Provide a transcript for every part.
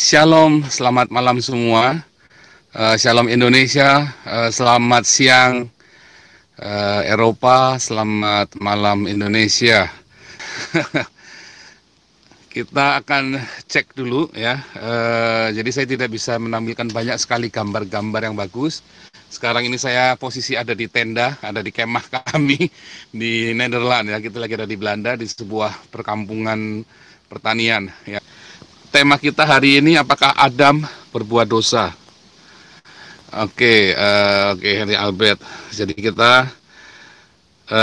Shalom, selamat malam semua. Shalom Indonesia, selamat siang Eropa, selamat malam Indonesia. Kita akan cek dulu ya. Jadi saya tidak bisa menampilkan banyak sekali gambar-gambar yang bagus. Sekarang ini saya posisi ada di tenda, ada di kemah kami di Nederland ya. Kita lagi ada di Belanda di sebuah perkampungan pertanian ya. Tema kita hari ini, apakah Adam berbuat dosa? Oke, Henry Albert. Jadi kita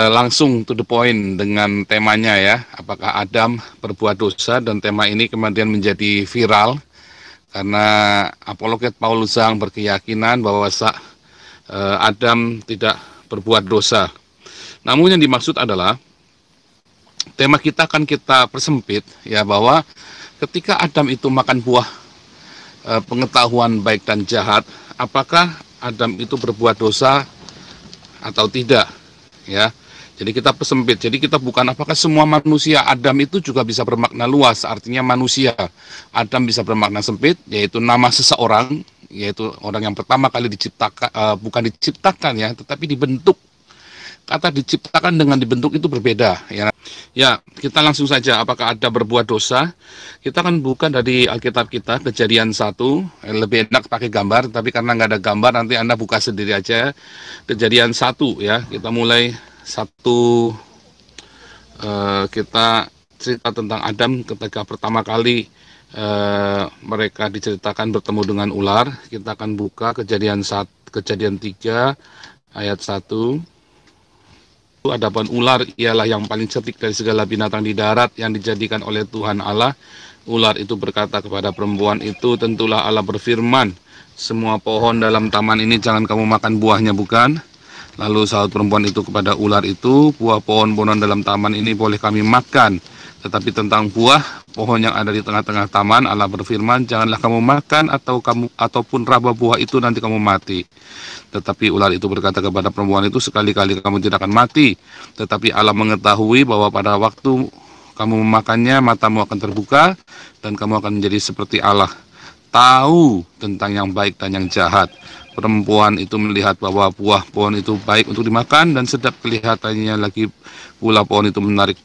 langsung to the point dengan temanya ya. Apakah Adam berbuat dosa? Dan tema ini kemudian menjadi viral karena apologet Paulus Zhang berkeyakinan bahwa Adam tidak berbuat dosa. Namun yang dimaksud adalah tema kita akan kita persempit ya, bahwa ketika Adam itu makan buah pengetahuan baik dan jahat, apakah Adam itu berbuat dosa atau tidak ya. Jadi kita persempit. Jadi kita bukan apakah semua manusia. Adam itu juga bisa bermakna luas, artinya manusia. Adam bisa bermakna sempit, yaitu nama seseorang, yaitu orang yang pertama kali diciptakan, bukan diciptakan ya, tetapi dibentuk. Kata diciptakan dengan dibentuk itu berbeda ya. Ya, kita langsung saja, apakah ada berbuat dosa? Kita akan buka dari Alkitab kita, Kejadian 1, lebih enak pakai gambar, tapi karena nggak ada gambar, nanti Anda buka sendiri aja. Kejadian 1 ya, kita mulai kita cerita tentang Adam ketika pertama kali mereka diceritakan bertemu dengan ular. Kita akan buka Kejadian 3 ayat 1. Adapun ular ialah yang paling cerdik dari segala binatang di darat yang dijadikan oleh Tuhan Allah. Ular itu berkata kepada perempuan itu, tentulah Allah berfirman, semua pohon dalam taman ini jangan kamu makan buahnya, bukan? Lalu sahut perempuan itu kepada ular itu, buah pohon-pohonan dalam taman ini boleh kami makan. Tetapi tentang buah pohon yang ada di tengah-tengah taman, Allah berfirman, janganlah kamu makan ataupun raba buah itu, nanti kamu mati. Tetapi ular itu berkata kepada perempuan itu, sekali-kali kamu tidak akan mati. Tetapi Allah mengetahui bahwa pada waktu kamu memakannya, matamu akan terbuka, dan kamu akan menjadi seperti Allah, tahu tentang yang baik dan yang jahat. Perempuan itu melihat bahwa buah pohon itu baik untuk dimakan, dan sedap kelihatannya, lagi pula pohon itu menarik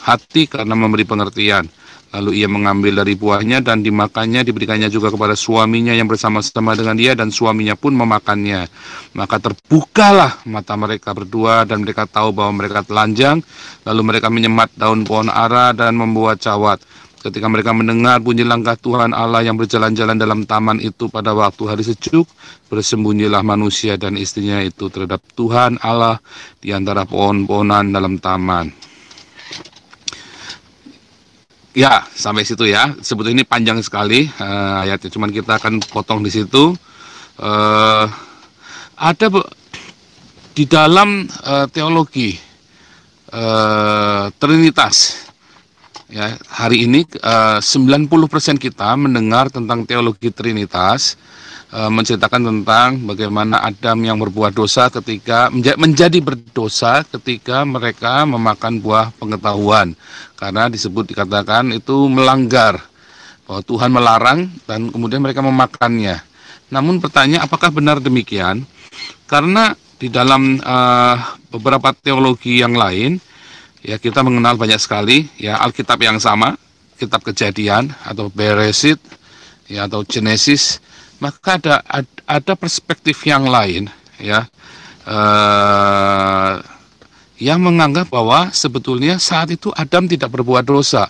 hati karena memberi pengertian. Lalu ia mengambil dari buahnya dan dimakannya, diberikannya juga kepada suaminya yang bersama-sama dengan dia, dan suaminya pun memakannya. Maka terbukalah mata mereka berdua dan mereka tahu bahwa mereka telanjang. Lalu mereka menyemat daun pohon ara dan membuat cawat. Ketika mereka mendengar bunyi langkah Tuhan Allah yang berjalan-jalan dalam taman itu pada waktu hari sejuk, bersembunyilah manusia dan istrinya itu terhadap Tuhan Allah di antara pohon-pohonan dalam taman. Ya, sampai situ ya. Sebetulnya ini panjang sekali ayatnya, cuman kita akan potong di situ. Ada di dalam teologi Trinitas ya, hari ini 90% kita mendengar tentang teologi Trinitas, menceritakan tentang bagaimana Adam yang berbuat dosa ketika menjadi berdosa ketika mereka memakan buah pengetahuan, karena dikatakan itu melanggar, bahwa Tuhan melarang dan kemudian mereka memakannya. Namun pertanyaan, apakah benar demikian? Karena di dalam beberapa teologi yang lain ya, kita mengenal banyak sekali ya, Alkitab yang sama, kitab Kejadian atau Bereshit ya, atau Genesis, maka ada perspektif yang lain ya, yang menganggap bahwa sebetulnya saat itu Adam tidak berbuat dosa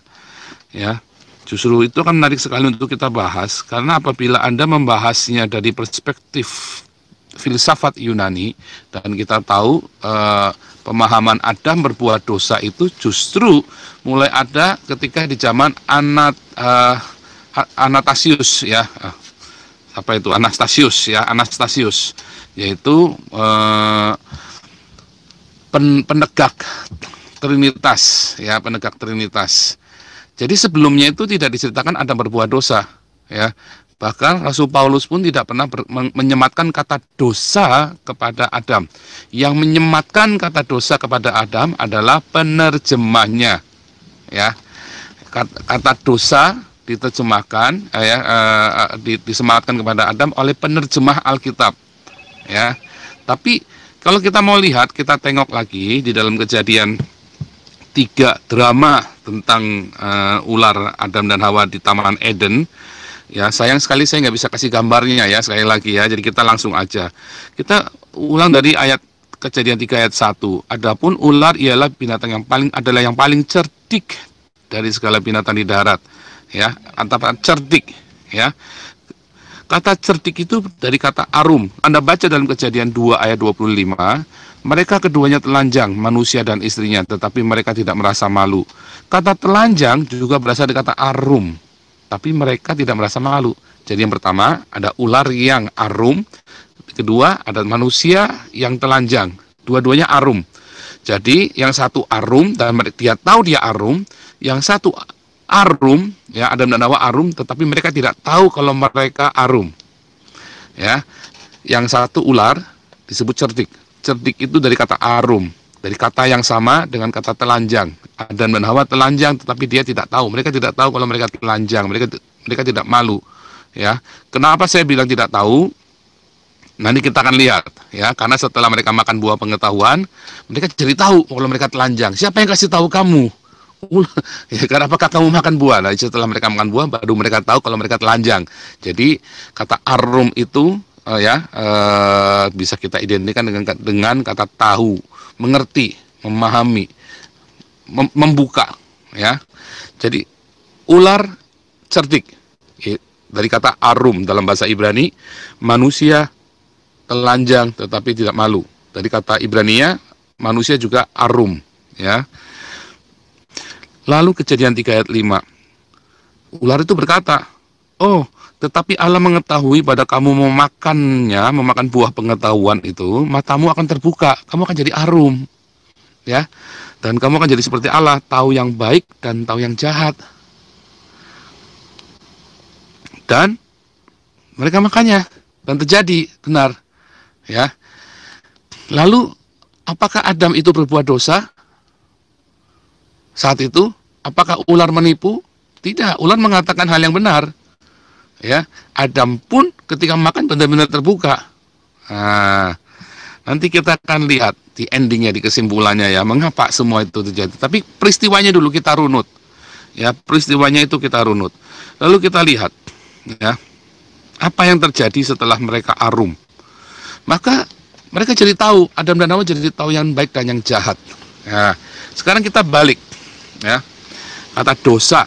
ya. Justru itu kan menarik sekali untuk kita bahas, karena apabila Anda membahasnya dari perspektif filsafat Yunani, dan kita tahu pemahaman Adam berbuat dosa itu justru mulai ada ketika di zaman Anastasius ya. Anastasius, yaitu penegak Trinitas ya, penegak Trinitas. Jadi sebelumnya itu tidak diceritakan Adam berbuat dosa ya. Bahkan Rasul Paulus pun tidak pernah menyematkan kata dosa kepada Adam. Yang menyematkan kata dosa kepada Adam adalah penerjemahnya ya. Kata dosa diterjemahkan disematkan kepada Adam oleh penerjemah Alkitab, ya. Tapi kalau kita mau lihat, kita tengok lagi di dalam Kejadian 3, drama tentang ular Adam dan Hawa di Taman Eden. Ya, sayang sekali saya nggak bisa kasih gambarnya ya, sekali lagi ya. Jadi kita langsung aja. Kita ulang dari ayat Kejadian 3 ayat 1. Adapun ular ialah binatang yang paling cerdik dari segala binatang di darat. Ya, antara cerdik, ya. Kata cerdik itu dari kata arum. Anda baca dalam Kejadian 2 ayat 25, mereka keduanya telanjang, manusia dan istrinya, tetapi mereka tidak merasa malu. Kata telanjang juga berasal dari kata arum, tapi mereka tidak merasa malu. Jadi yang pertama ada ular yang arum, kedua ada manusia yang telanjang. Dua-duanya arum. Jadi yang satu arum dan dia tahu dia arum, yang satu arum, ya, Adam dan Hawa arum, tetapi mereka tidak tahu kalau mereka arum. Ya, yang satu ular disebut cerdik. Cerdik itu dari kata arum, dari kata yang sama dengan kata telanjang. Adam dan Hawa telanjang, tetapi dia tidak tahu. Mereka tidak tahu kalau mereka telanjang. Mereka tidak malu. Ya, kenapa saya bilang tidak tahu? Nanti kita akan lihat, ya, karena setelah mereka makan buah pengetahuan, mereka jadi tahu kalau mereka telanjang. Siapa yang kasih tahu kamu? Ya, karena apakah kamu makan buah? Nah, setelah mereka makan buah, baru mereka tahu kalau mereka telanjang. Jadi kata arum itu bisa kita identikan dengan kata tahu, mengerti, memahami, membuka. Ya, jadi ular cerdik dari kata arum dalam bahasa Ibrani, manusia telanjang tetapi tidak malu. Dari kata Ibrania, manusia juga arum. Ya. Lalu Kejadian 3 ayat 5. Ular itu berkata, "Oh, tetapi Allah mengetahui pada kamu memakan buah pengetahuan itu, matamu akan terbuka, kamu akan jadi arum." Ya. Dan kamu akan jadi seperti Allah, tahu yang baik dan tahu yang jahat. Dan mereka makannya dan terjadi benar. Ya. Lalu apakah Adam itu berbuat dosa? Saat itu, apakah ular menipu? Tidak, ular mengatakan hal yang benar. Ya, Adam pun ketika makan benar-benar terbuka. Nah, nanti kita akan lihat di endingnya, di kesimpulannya ya, mengapa semua itu terjadi. Tapi peristiwanya dulu kita runut. Ya, peristiwanya itu kita runut. Lalu kita lihat, ya, apa yang terjadi setelah mereka arum. Maka mereka jadi tahu, Adam dan Hawa jadi tahu yang baik dan yang jahat. Nah, sekarang kita balik. Ya, kata dosa,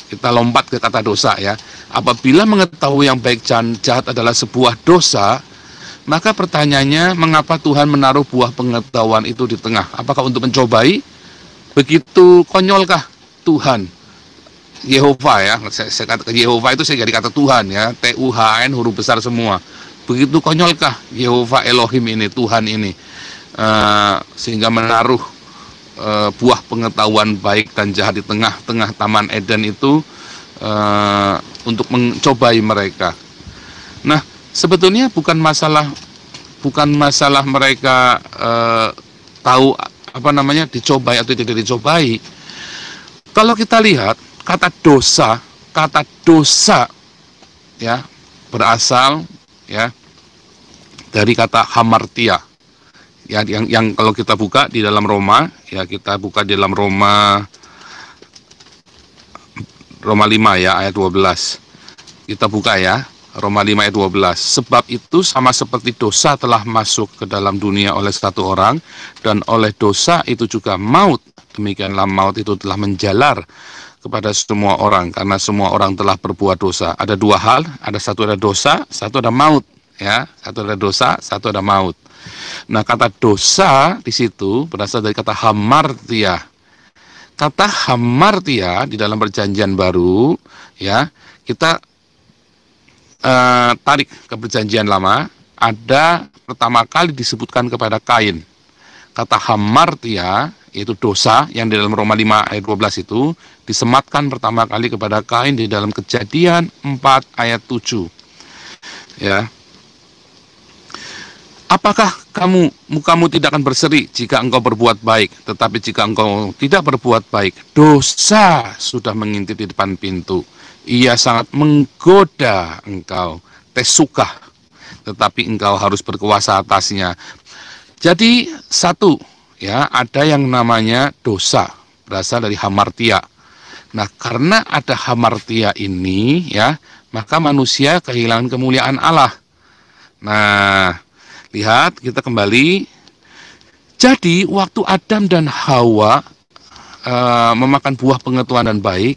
kita lompat ke kata dosa ya. Apabila mengetahui yang baik dan jahat adalah sebuah dosa, maka pertanyaannya, mengapa Tuhan menaruh buah pengetahuan itu di tengah? Apakah untuk mencobai? Begitu konyolkah Tuhan? Yehova ya, saya kata Yehova itu saya jadi kata Tuhan ya, TUHN huruf besar semua. Begitu konyolkah Yehova Elohim ini, Tuhan ini, sehingga menaruh buah pengetahuan baik dan jahat di tengah-tengah Taman Eden itu untuk mencobai mereka. Nah, sebetulnya bukan masalah mereka tahu dicobai atau tidak dicobai. Kalau kita lihat kata dosa ya berasal ya dari kata hamartia. Ya, yang kalau kita buka di dalam Roma, ya kita buka di dalam Roma 5 ya ayat 12. Kita buka ya, Roma 5 ayat 12. Sebab itu sama seperti dosa telah masuk ke dalam dunia oleh satu orang, dan oleh dosa itu juga maut. Demikianlah maut itu telah menjalar kepada semua orang, karena semua orang telah berbuat dosa. Ada dua hal, satu ada dosa, satu ada maut. Ya, satu ada dosa, satu ada maut. Nah, kata dosa di situ berasal dari kata hamartia. Kata hamartia di dalam Perjanjian Baru, ya, kita tarik ke Perjanjian Lama, ada pertama kali disebutkan kepada Kain. Kata hamartia, yaitu dosa, yang di dalam Roma 5 ayat 12 itu, disematkan pertama kali kepada Kain di dalam Kejadian 4 ayat 7. Ya. Apakah mukamu tidak akan berseri jika engkau berbuat baik, tetapi jika engkau tidak berbuat baik, dosa sudah mengintip di depan pintu. Ia sangat menggoda engkau, tesuka, tetapi engkau harus berkuasa atasnya. Jadi satu, ya, ada yang namanya dosa, berasal dari hamartia. Nah, karena ada hamartia ini, ya, maka manusia kehilangan kemuliaan Allah. Nah, lihat, kita kembali. Jadi, waktu Adam dan Hawa memakan buah pengetahuan dan baik,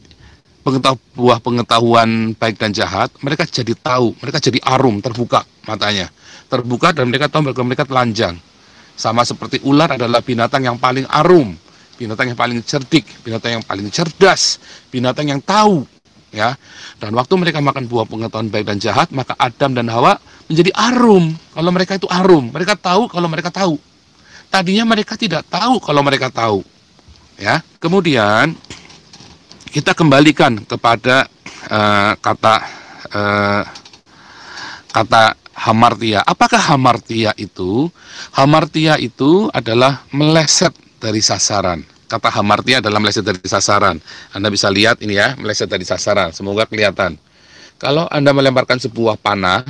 buah pengetahuan baik dan jahat, mereka jadi tahu, mereka jadi arum, terbuka matanya. Terbuka dan mereka tahu bahwa mereka telanjang. Sama seperti ular adalah binatang yang paling arum, binatang yang paling cerdik, binatang yang paling cerdas, binatang yang tahu, ya. Dan waktu mereka makan buah pengetahuan baik dan jahat, maka Adam dan Hawa menjadi arum. Kalau mereka itu arum, mereka tahu kalau mereka tahu. Tadinya mereka tidak tahu kalau mereka tahu, ya. Kemudian kita kembalikan kepada kata hamartia. Apakah hamartia itu? Hamartia itu adalah meleset dari sasaran. Kata hamartia adalah meleset dari sasaran. Anda bisa lihat ini ya, meleset dari sasaran. Semoga kelihatan. Kalau Anda melemparkan sebuah panah,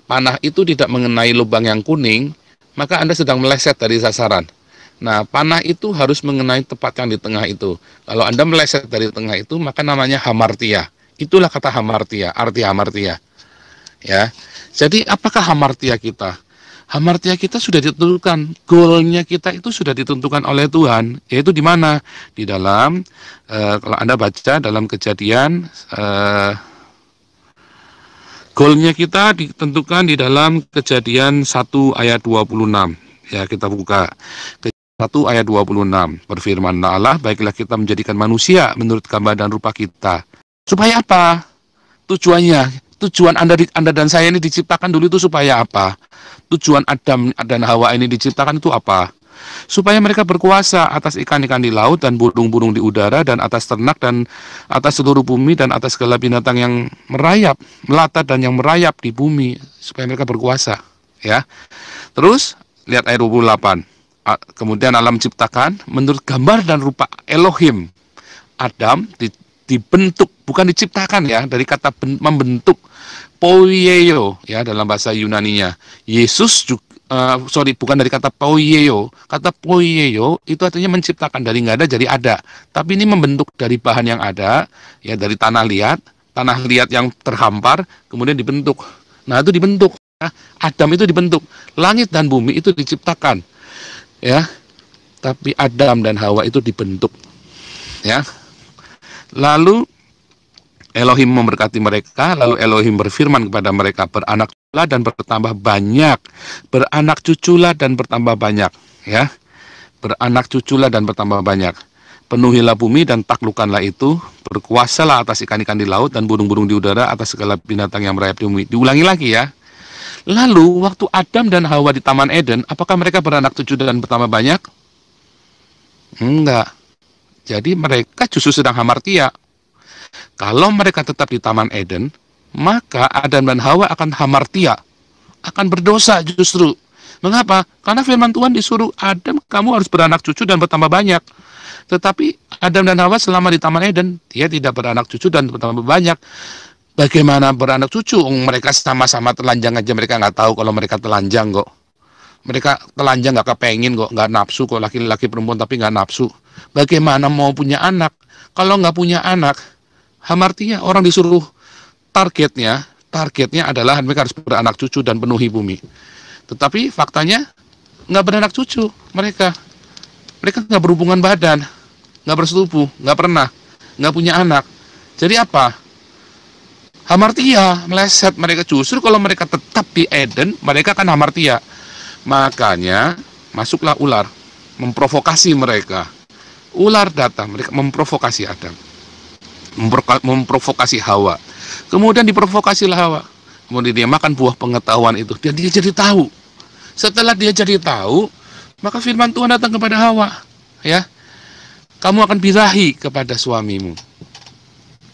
panah itu tidak mengenai lubang yang kuning, maka Anda sedang meleset dari sasaran. Nah, panah itu harus mengenai tepat yang di tengah itu. Kalau Anda meleset dari tengah itu, maka namanya hamartia. Itulah kata hamartia, arti hamartia. Ya. Jadi apakah hamartia kita? Hamartia kita sudah ditentukan, goalnya kita itu sudah ditentukan oleh Tuhan, yaitu di mana? Di dalam, kalau Anda baca dalam Kejadian, goalnya kita ditentukan di dalam Kejadian 1 ayat 26. Ya, kita buka. 1 ayat 26. Berfirmanlah Allah, baiklah kita menjadikan manusia menurut gambar dan rupa kita. Supaya apa? Tujuannya. Tujuan Anda dan saya ini diciptakan dulu itu supaya apa? Tujuan Adam dan Hawa ini diciptakan itu apa? Supaya mereka berkuasa atas ikan-ikan di laut dan burung-burung di udara dan atas ternak dan atas seluruh bumi dan atas segala binatang yang merayap, melata dan yang merayap di bumi. Supaya mereka berkuasa. Ya. Terus, lihat ayat 28. Kemudian Allah menciptakan menurut gambar dan rupa Elohim. Adam dibentuk, bukan diciptakan ya, dari kata membentuk, poieio ya dalam bahasa Yunaninya. Yesus juga, bukan dari kata poieio. Kata poieio itu artinya menciptakan, dari nggak ada jadi ada. Tapi ini membentuk dari bahan yang ada, ya dari tanah liat yang terhampar, kemudian dibentuk. Nah itu dibentuk. Adam itu dibentuk. Langit dan bumi itu diciptakan, ya. Tapi Adam dan Hawa itu dibentuk, ya. Lalu Elohim memberkati mereka, lalu Elohim berfirman kepada mereka, beranak cuculah dan bertambah banyak, beranak cuculah dan bertambah banyak, ya, beranak cuculah dan bertambah banyak, penuhilah bumi dan taklukkanlah itu, berkuasalah atas ikan-ikan di laut dan burung-burung di udara, atas segala binatang yang merayap di bumi. Diulangi lagi ya. Lalu waktu Adam dan Hawa di Taman Eden, apakah mereka beranak cucu dan bertambah banyak? Enggak. Jadi mereka justru sedang hamartia. Kalau mereka tetap di Taman Eden, maka Adam dan Hawa akan hamartia, akan berdosa justru. Mengapa? Karena firman Tuhan disuruh Adam, kamu harus beranak cucu dan bertambah banyak. Tetapi Adam dan Hawa selama di Taman Eden, dia tidak beranak cucu dan bertambah banyak. Bagaimana beranak cucu? Mereka sama-sama telanjang aja, mereka nggak tahu kalau mereka telanjang kok. Mereka telanjang nggak kepengen kok, nggak nafsu kok, laki-laki perempuan tapi nggak nafsu. Bagaimana mau punya anak? Kalau nggak punya anak, hamartia, orang disuruh targetnya adalah mereka harus beranak cucu dan penuhi bumi. Tetapi faktanya nggak beranak cucu, mereka nggak berhubungan badan, nggak bersetubuh, nggak pernah, nggak punya anak. Jadi apa? Hamartia, meleset mereka. Justru kalau mereka tetap di Eden, mereka kan hamartia. Makanya masuklah ular, memprovokasi mereka. Ular datang, mereka memprovokasi Adam, memprovokasi Hawa. Kemudian diprovokasilah Hawa. Kemudian dia makan buah pengetahuan itu. Dan dia jadi tahu. Setelah dia jadi tahu, maka firman Tuhan datang kepada Hawa. Ya, kamu akan birahi kepada suamimu.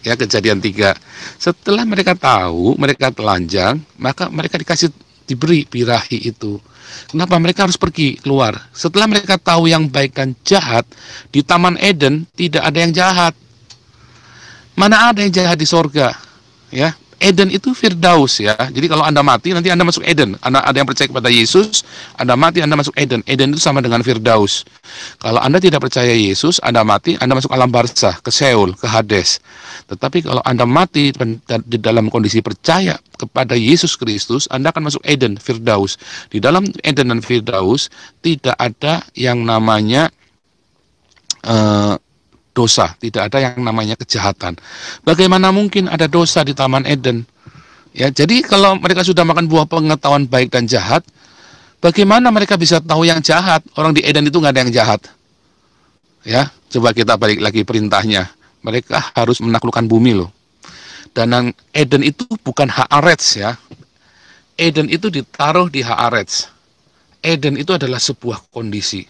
Ya, Kejadian 3. Setelah mereka tahu, mereka telanjang, maka mereka dikasih diberi birahi itu. Kenapa mereka harus pergi keluar? Setelah mereka tahu yang baik dan jahat, di Taman Eden tidak ada yang jahat. Mana ada yang jahat di sorga? Ya, Eden itu Firdaus ya. Jadi kalau Anda mati, nanti Anda masuk Eden. Ada yang percaya kepada Yesus, Anda mati, Anda masuk Eden. Eden itu sama dengan Firdaus. Kalau Anda tidak percaya Yesus, Anda mati, Anda masuk alam barzah, ke Seul, ke Hades. Tetapi kalau Anda mati di dalam kondisi percaya kepada Yesus Kristus, Anda akan masuk Eden, Firdaus. Di dalam Eden dan Firdaus tidak ada yang namanya dosa, tidak ada yang namanya kejahatan. Bagaimana mungkin ada dosa di Taman Eden? Ya, jadi kalau mereka sudah makan buah pengetahuan baik dan jahat, bagaimana mereka bisa tahu yang jahat? Orang di Eden itu nggak ada yang jahat. Ya, coba kita balik lagi perintahnya. Mereka harus menaklukkan bumi loh. Dan Eden itu bukan Haaretz ya. Eden itu ditaruh di Haaretz. Eden itu adalah sebuah kondisi.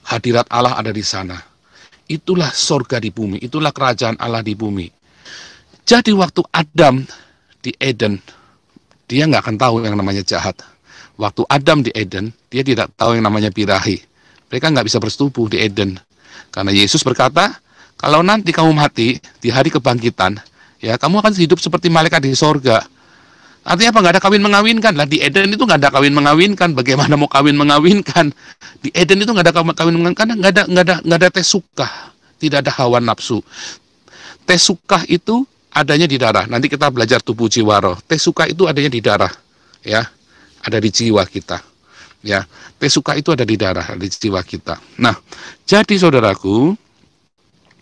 Hadirat Allah ada di sana. Itulah sorga di bumi, itulah kerajaan Allah di bumi. Jadi waktu Adam di Eden, dia nggak akan tahu yang namanya jahat. Waktu Adam di Eden, dia tidak tahu yang namanya birahi. Mereka nggak bisa bersetubuh di Eden. Karena Yesus berkata, kalau nanti kamu mati di hari kebangkitan, ya kamu akan hidup seperti malaikat di sorga. Artinya apa? Nggak ada kawin mengawinkan lah. Di Eden itu nggak ada kawin mengawinkan. Bagaimana mau kawin mengawinkan? Di Eden itu nggak ada kawin mengawinkan. Karena nggak ada tes suka. Tidak ada hawa nafsu. Tes suka itu adanya di darah. Nanti kita belajar tubuh jiwa roh. Tes suka itu adanya di darah. Ya, ada di jiwa kita. Ya, tes suka itu ada di darah, di jiwa kita. Nah, jadi saudaraku,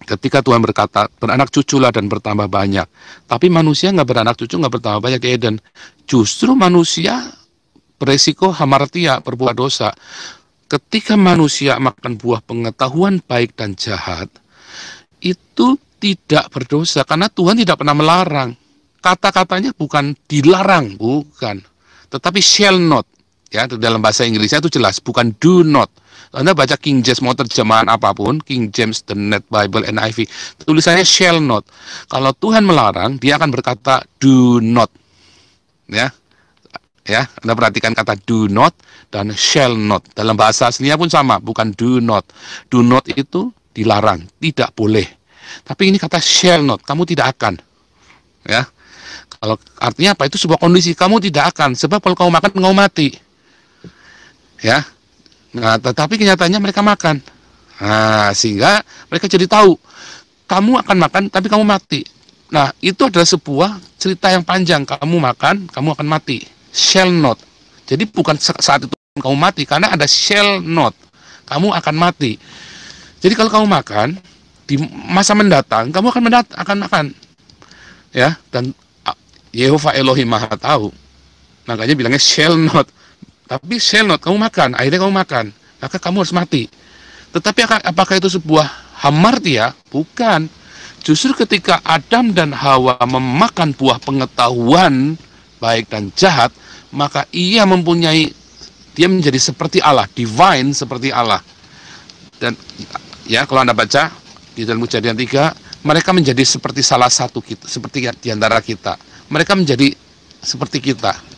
ketika Tuhan berkata, beranak cuculah dan bertambah banyak. Tapi manusia nggak beranak cucu, nggak bertambah banyak di Eden. Justru manusia beresiko hamartia, berbuat dosa. Ketika manusia makan buah pengetahuan baik dan jahat, itu tidak berdosa. Karena Tuhan tidak pernah melarang. Kata-katanya bukan dilarang, bukan. Tetapi shall not. Ya, dalam bahasa Inggrisnya itu jelas, bukan do not. Anda baca King James mau terjemahan apapun, King James, The Net Bible, NIV, tulisannya shall not. Kalau Tuhan melarang, dia akan berkata do not. Ya, Anda perhatikan kata do not dan shall not. Dalam bahasa aslinya pun sama, bukan do not. Do not itu dilarang, tidak boleh. Tapi ini kata shall not, kamu tidak akan. Ya, kalau artinya apa? Itu sebuah kondisi, kamu tidak akan. Sebab kalau kamu makan, kamu mati. Ya. Nah, tetapi kenyataannya mereka makan. Nah, sehingga mereka jadi tahu, kamu akan makan, tapi kamu mati. Nah, itu adalah sebuah cerita yang panjang. Kamu makan, kamu akan mati. Shall not. Jadi bukan saat itu kamu mati, karena ada shall not. Kamu akan mati. Jadi kalau kamu makan, di masa mendatang, kamu akan makan. Ya, dan Yehova Elohim Maha Tahu. Makanya bilangnya shall not. Tapi shall not, kamu makan, akhirnya kamu makan, maka kamu harus mati. Tetapi apakah itu sebuah hamartia? Bukan. Justru ketika Adam dan Hawa memakan buah pengetahuan baik dan jahat, maka dia menjadi seperti Allah, divine seperti Allah. Dan ya, kalau Anda baca di dalam Kejadian 3, mereka menjadi seperti salah satu kita, seperti di antara kita. Mereka menjadi seperti kita.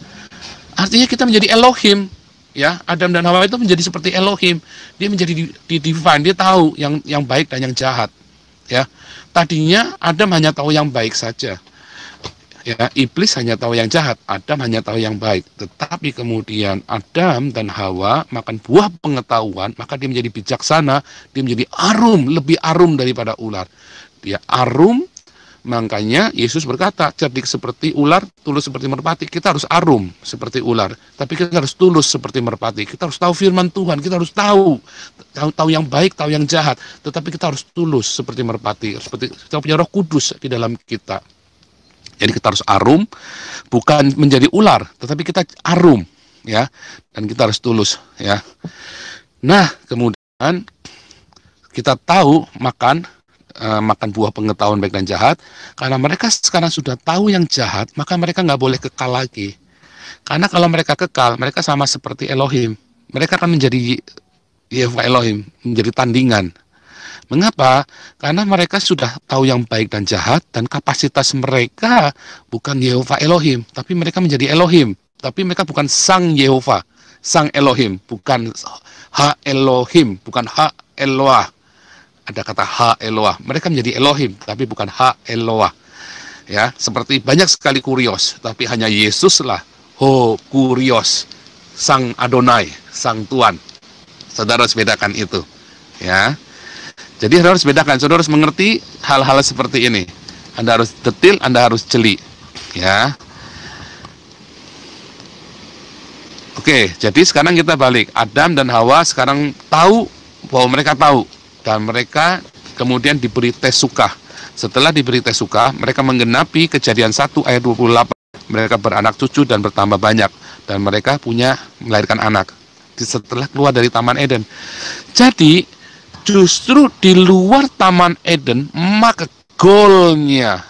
Artinya kita menjadi Elohim, ya. Adam dan Hawa itu menjadi seperti Elohim. Dia menjadi divine, dia tahu yang baik dan yang jahat, ya. Tadinya Adam hanya tahu yang baik saja. Ya, iblis hanya tahu yang jahat, Adam hanya tahu yang baik. Tetapi kemudian Adam dan Hawa makan buah pengetahuan, maka dia menjadi bijaksana, dia menjadi arum, lebih arum daripada ular. Dia arum. Makanya Yesus berkata, cerdik seperti ular, tulus seperti merpati. Kita harus arum seperti ular, tapi kita harus tulus seperti merpati. Kita harus tahu firman Tuhan, kita harus tahu yang baik, tahu yang jahat. Tetapi kita harus tulus seperti merpati, seperti kita punya Roh Kudus di dalam kita. Jadi kita harus arum, bukan menjadi ular, tetapi kita arum, ya. Dan kita harus tulus, ya. Nah, kemudian kita tahu makan buah pengetahuan baik dan jahat, karena mereka sekarang sudah tahu yang jahat, maka mereka nggak boleh kekal lagi. Karena kalau mereka kekal, mereka sama seperti Elohim. Mereka akan menjadi Yehova Elohim, menjadi tandingan. Mengapa? Karena mereka sudah tahu yang baik dan jahat, dan kapasitas mereka bukan Yehova Elohim, tapi mereka menjadi Elohim. tapi mereka bukan Sang Yehova, Sang Elohim, bukan Ha Elohim, bukan Ha Eloah. Ada kata Ha Eloah. Mereka menjadi Elohim, tapi bukan Ha Eloah. Ya, seperti banyak sekali kurios, tapi hanya Yesuslah Ho Kurios, Sang Adonai, Sang Tuan. Saudara harus bedakan itu. Ya. Jadi Anda harus bedakan, saudara harus mengerti hal-hal seperti ini. Anda harus detil, Anda harus jeli. Ya. Oke, jadi sekarang kita balik. Adam dan Hawa sekarang tahu bahwa mereka tahu. Dan mereka kemudian diberi tes suka. Setelah diberi tes suka, mereka menggenapi Kejadian 1 ayat 28. Mereka beranak cucu dan bertambah banyak. Dan mereka melahirkan anak. Setelah keluar dari Taman Eden. Jadi, justru di luar Taman Eden, maka goalnya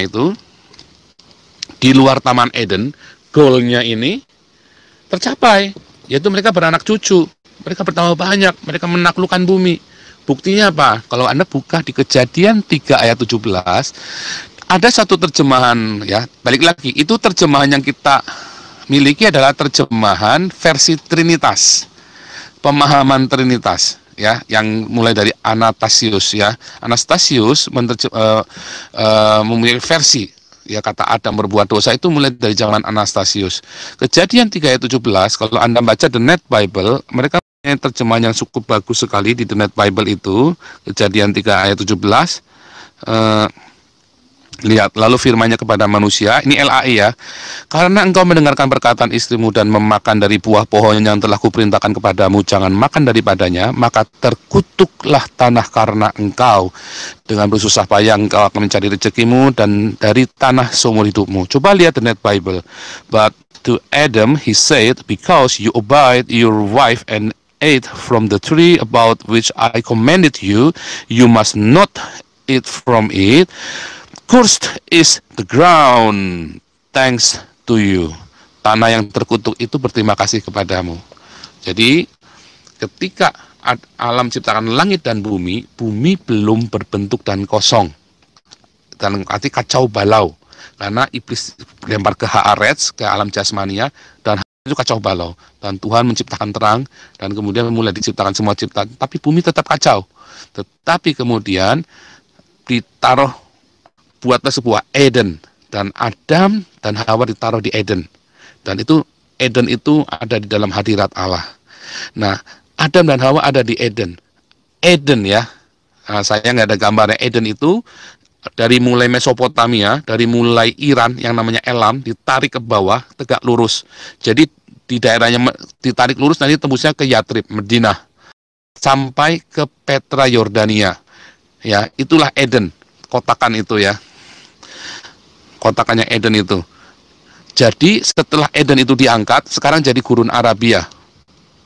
itu di luar Taman Eden, goalnya ini tercapai, yaitu mereka beranak cucu, mereka bertambah banyak, mereka menaklukkan bumi. Buktinya apa? Kalau Anda buka di Kejadian 3 ayat 17, ada satu terjemahan, ya, balik lagi, itu terjemahan yang kita miliki adalah terjemahan versi Trinitas, pemahaman Trinitas, ya, yang mulai dari Anastasius, ya. Anastasius mempunyai versi, ya, kata Adam berbuat dosa itu mulai dari zaman Anastasius. Kejadian 3 ayat 17, kalau Anda baca The Net Bible, mereka punya terjemahan yang cukup bagus sekali di The Net Bible itu. Kejadian 3 ayat 17, lihat, lalu firman-Nya kepada manusia, ini LAI, ya, karena engkau mendengarkan perkataan istrimu dan memakan dari buah pohon yang telah kuperintahkan kepadamu, jangan makan daripadanya, maka terkutuklah tanah karena engkau. Dengan bersusah payah engkau akan mencari rezekimu dan dari tanah seumur hidupmu. Coba lihat The Net Bible. But to Adam he said, because you obeyed your wife and ate from the tree about which I commanded you, you must not eat from it. Cursed is the ground, thanks to you. Tanah yang terkutuk itu berterima kasih kepadamu. Jadi, ketika alam ciptakan langit dan bumi, bumi belum berbentuk dan kosong. Dan arti kacau balau. Karena iblis lempar ke Haaretz, ke alam jasmania, dan itu kacau balau. Dan Tuhan menciptakan terang, dan kemudian mulai diciptakan semua ciptaan. Tapi bumi tetap kacau. Tetapi kemudian buatlah sebuah Eden, dan Adam dan Hawa ditaruh di Eden, dan itu Eden itu ada di dalam hadirat Allah. Nah, Adam dan Hawa ada di Eden, ya. Nah, saya nggak ada gambarnya. Eden itu dari mulai Mesopotamia, dari mulai Iran yang namanya Elam, ditarik ke bawah tegak lurus. Jadi di daerahnya ditarik lurus, nanti tembusnya ke Yatrib, Madinah, sampai ke Petra, Yordania. Ya, itulah Eden, kotakan itu, ya. Kotakannya Eden itu. Jadi setelah Eden itu diangkat, sekarang jadi gurun Arabia.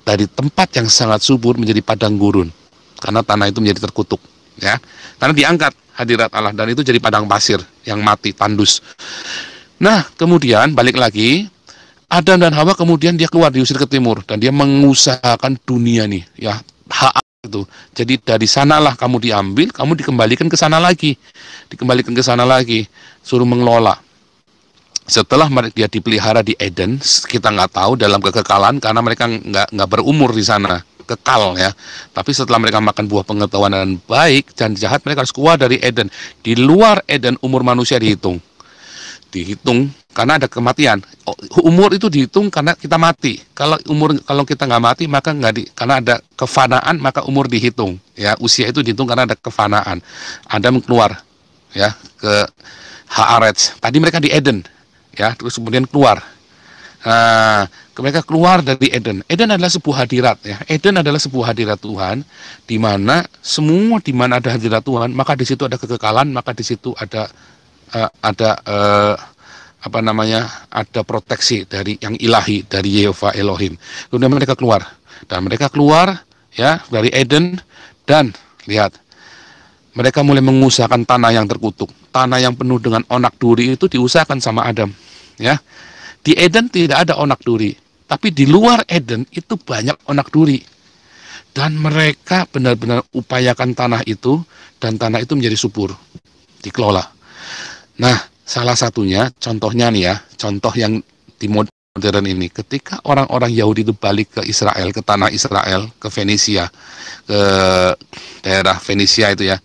Dari tempat yang sangat subur menjadi padang gurun. Karena tanah itu menjadi terkutuk, ya. Karena diangkat hadirat Allah, dan itu jadi padang pasir yang mati, tandus. Nah, kemudian balik lagi, Adam dan Hawa kemudian dia keluar, diusir ke timur, dan dia mengusahakan dunia nih, ya, hak itu. Jadi dari sanalah kamu diambil, kamu dikembalikan ke sana lagi. Suruh mengelola. Setelah dia dipelihara di Eden, kita nggak tahu dalam kekekalan, karena mereka nggak berumur di sana, kekal, ya. Tapi setelah mereka makan buah pengetahuan dan baik dan jahat, mereka harus keluar dari Eden. Di luar Eden umur manusia dihitung karena ada kematian. Umur itu dihitung karena kita mati. Kalau kita nggak mati, maka karena ada kefanaan, maka umur dihitung, ya. Usia itu dihitung karena ada kefanaan. Adam keluar, ya, ke Haaretz. Tadi mereka di Eden, ya, terus kemudian keluar. Nah, mereka keluar dari Eden. Eden adalah sebuah hadirat, ya. Eden adalah sebuah hadirat Tuhan, di mana ada hadirat Tuhan, maka di situ ada kekekalan, maka di situ ada ada proteksi dari yang ilahi, dari Yehova Elohim. Kemudian mereka keluar, ya, dari Eden, dan lihat, mereka mulai mengusahakan tanah yang terkutuk, tanah yang penuh dengan onak duri itu diusahakan sama Adam, ya. Di Eden tidak ada onak duri, tapi di luar Eden itu banyak onak duri, dan mereka benar-benar upayakan tanah itu, dan tanah itu menjadi subur, dikelola. Nah, Salah satunya, contohnya nih ya, contoh yang di modern ini, ketika orang-orang Yahudi itu balik ke Israel, ke tanah Israel, ke Venesia, ke daerah Venesia itu ya,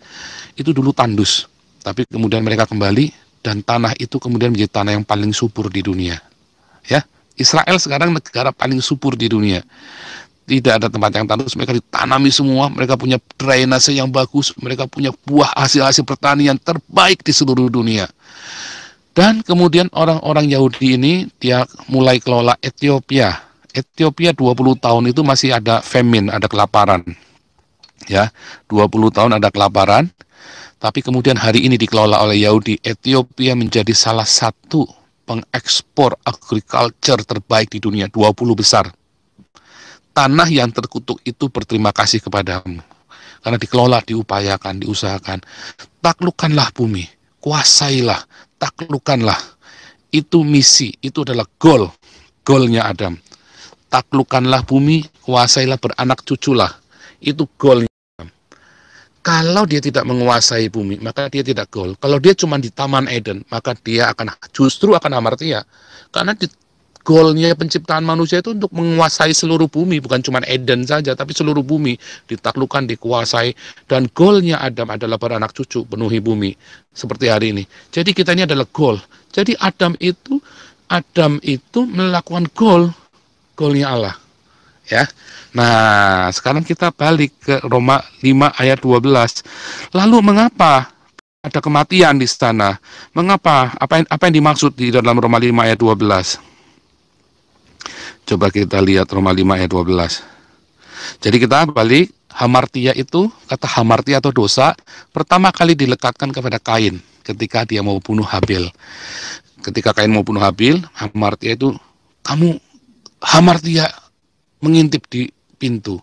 itu dulu tandus, tapi kemudian mereka kembali, dan tanah itu kemudian menjadi tanah yang paling subur di dunia. Ya, Israel sekarang negara paling subur di dunia. Tidak ada tempat yang tandus, mereka ditanami semua, mereka punya drainase yang bagus, mereka punya buah hasil-hasil pertanian terbaik di seluruh dunia. Dan kemudian orang-orang Yahudi ini, dia mulai kelola Ethiopia. Ethiopia 20 tahun itu masih ada famine, ada kelaparan. Ya, 20 tahun ada kelaparan, tapi kemudian hari ini dikelola oleh Yahudi. Ethiopia menjadi salah satu pengekspor agriculture terbaik di dunia, 20 besar. Tanah yang terkutuk itu berterima kasih kepadamu, karena dikelola, diupayakan, diusahakan. Taklukkanlah bumi, kuasailah, taklukkanlah. Itu misi, itu adalah goalnya Adam. Taklukkanlah bumi, kuasailah, beranak cuculah. Itu goalnya. Kalau dia tidak menguasai bumi, maka dia tidak goal. Kalau dia cuma di Taman Eden, maka dia justru akan hamartia. Karena goalnya penciptaan manusia itu untuk menguasai seluruh bumi, bukan cuma Eden saja, tapi seluruh bumi ditaklukkan, dikuasai. Dan goalnya Adam adalah beranak cucu, penuhi bumi, seperti hari ini. Jadi kita ini adalah goal. Jadi Adam itu melakukan goalnya Allah. Ya. Nah, sekarang kita balik ke Roma 5 ayat 12. Lalu mengapa ada kematian di sana? Mengapa? Apa yang dimaksud di dalam Roma 5 ayat 12? Coba kita lihat Roma 5 ayat 12. Jadi kita balik, hamartia itu, kata hamartia atau dosa, pertama kali dilekatkan kepada Kain ketika dia mau bunuh Habil. Ketika Kain mau bunuh Habil, hamartia itu, kamu hamartia mengintip di pintu.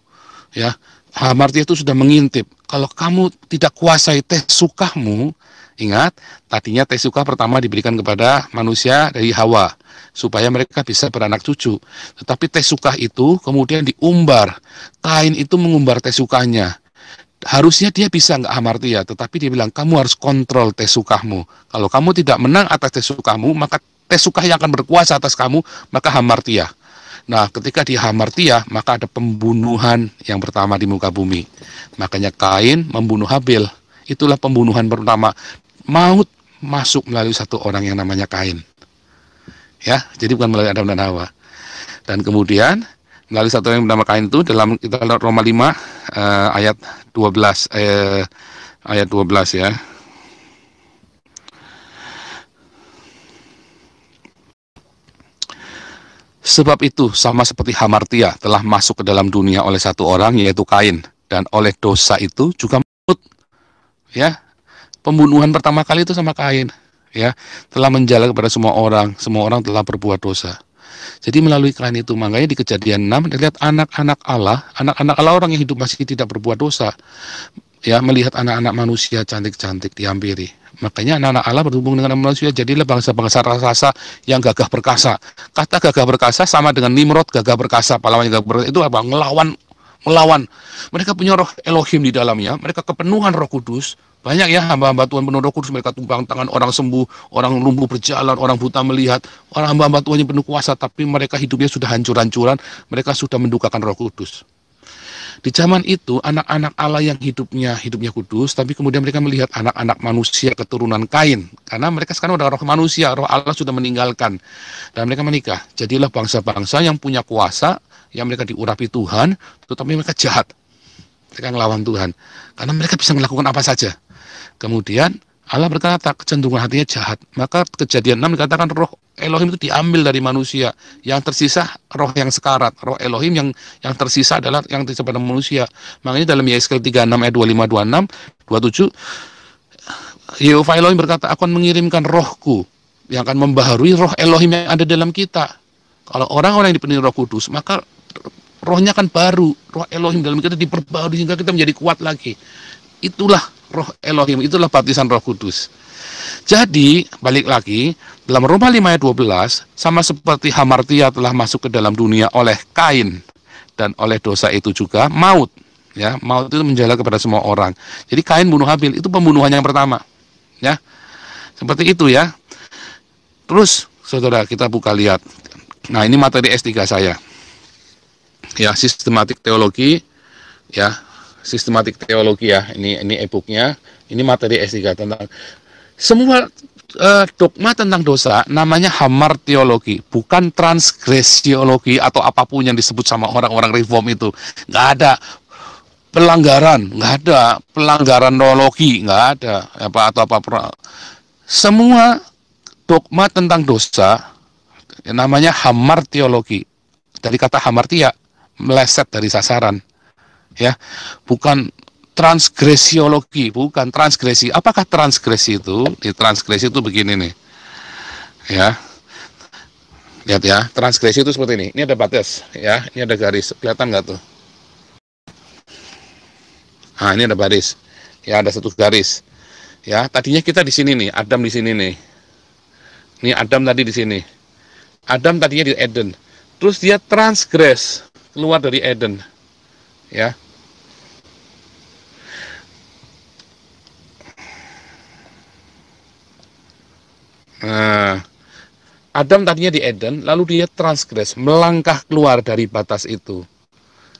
Ya, hamartia itu sudah mengintip. Kalau kamu tidak kuasai tesukahmu, ingat, tadinya tesukah pertama diberikan kepada manusia dari Hawa, supaya mereka bisa beranak cucu. Tetapi tesukah itu kemudian diumbar. Kain itu mengumbar tesukahnya. Harusnya dia bisa nggak hamartia, tetapi dia bilang, kamu harus kontrol tesukahmu. Kalau kamu tidak menang atas tesukahmu, maka tesukah yang akan berkuasa atas kamu, maka hamartia. Nah, ketika dia hamartia, maka ada pembunuhan yang pertama di muka bumi. Makanya Kain membunuh Habil. Itulah pembunuhan pertama. Maut masuk melalui satu orang yang namanya Kain. Ya, jadi bukan melalui Adam dan Hawa. Dan kemudian melalui satu yang bernama Kain itu dalam kita Roma 5 ayat 12 ayat 12 ya. Sebab itu sama seperti hamartia telah masuk ke dalam dunia oleh satu orang, yaitu Kain, dan oleh dosa itu juga maut. Ya, pembunuhan pertama kali itu sama Kain. Ya, telah menjalar kepada semua orang telah berbuat dosa. Jadi melalui Kain itu, makanya di Kejadian 6 dilihat anak-anak Allah orang yang hidup masih tidak berbuat dosa, ya, melihat anak-anak manusia cantik-cantik dihampiri. Makanya anak-anak Allah berhubung dengan manusia, jadilah bangsa-bangsa raksasa yang gagah perkasa. Kata gagah perkasa sama dengan Nimrod, gagah perkasa, pahlawan gagah perkasa itu apa? Melawan. Mereka punya roh Elohim di dalamnya, mereka kepenuhan Roh Kudus. Banyak ya hamba-hamba Tuhan penuh Roh Kudus, mereka tumpang tangan, orang sembuh, orang lumpuh berjalan, orang buta melihat, orang hamba-hamba Tuhan yang penuh kuasa, tapi mereka hidupnya sudah hancur-hancuran, mereka sudah mendukakan Roh Kudus. Di zaman itu, anak-anak Allah yang hidupnya kudus, tapi kemudian mereka melihat anak-anak manusia keturunan Kain, karena mereka sekarang udah roh manusia, roh Allah sudah meninggalkan, dan mereka menikah. Jadilah bangsa-bangsa yang punya kuasa, yang mereka diurapi Tuhan, tetapi mereka jahat. Mereka ngelawan Tuhan, karena mereka bisa melakukan apa saja. Kemudian Allah berkata kecenderungan hatinya jahat. Maka Kejadian 6 dikatakan roh Elohim itu diambil dari manusia. Yang tersisa roh yang sekarat. Roh Elohim yang tersisa adalah yang tersisa pada manusia. Makanya dalam Yeskel 36 ayat 25, 26, 27, Yehova Elohim berkata, aku akan mengirimkan rohku yang akan membaharui roh Elohim yang ada dalam kita. Kalau orang-orang yang dipenuhi Roh Kudus, maka rohnya akan baru. Roh Elohim dalam kita diperbarui sehingga kita menjadi kuat lagi. Itulah roh Elohim, itulah baptisan Roh Kudus. Jadi, balik lagi, dalam Roma 5 ayat 12, sama seperti hamartia telah masuk ke dalam dunia oleh Kain, dan oleh dosa itu juga maut. Ya, maut itu menjalar kepada semua orang. Jadi Kain bunuh Habil, itu pembunuhan yang pertama. Ya, seperti itu ya. Terus saudara kita buka lihat. Nah, ini materi S3 saya. Ya, sistematik teologi ya. Sistematik teologi ya. Ini e-booknya. Ini materi S3 tentang semua dogma tentang dosa namanya hamartiologi, bukan transgresiologi atau apapun yang disebut sama orang-orang reform itu. Nggak ada pelanggaran teologi, nggak ada apa. Semua dogma tentang dosa namanya hamartiologi. Dari kata hamartia, meleset dari sasaran. Ya, bukan transgresiologi, bukan transgresi. Apakah transgresi itu? Di transgresi itu begini nih. Ya. Lihat ya, transgresi itu seperti ini. Ini ada batas, ya. Ini ada garis. Kelihatan nggak tuh? Nah, ini ada baris. Ya, ada satu garis. Ya, tadinya kita di sini nih, Adam di sini nih. Ini Adam tadi di sini. Adam tadinya di Eden. Terus dia transgres, keluar dari Eden. Ya. Nah, Adam tadinya di Eden, lalu dia transgres, melangkah keluar dari batas itu.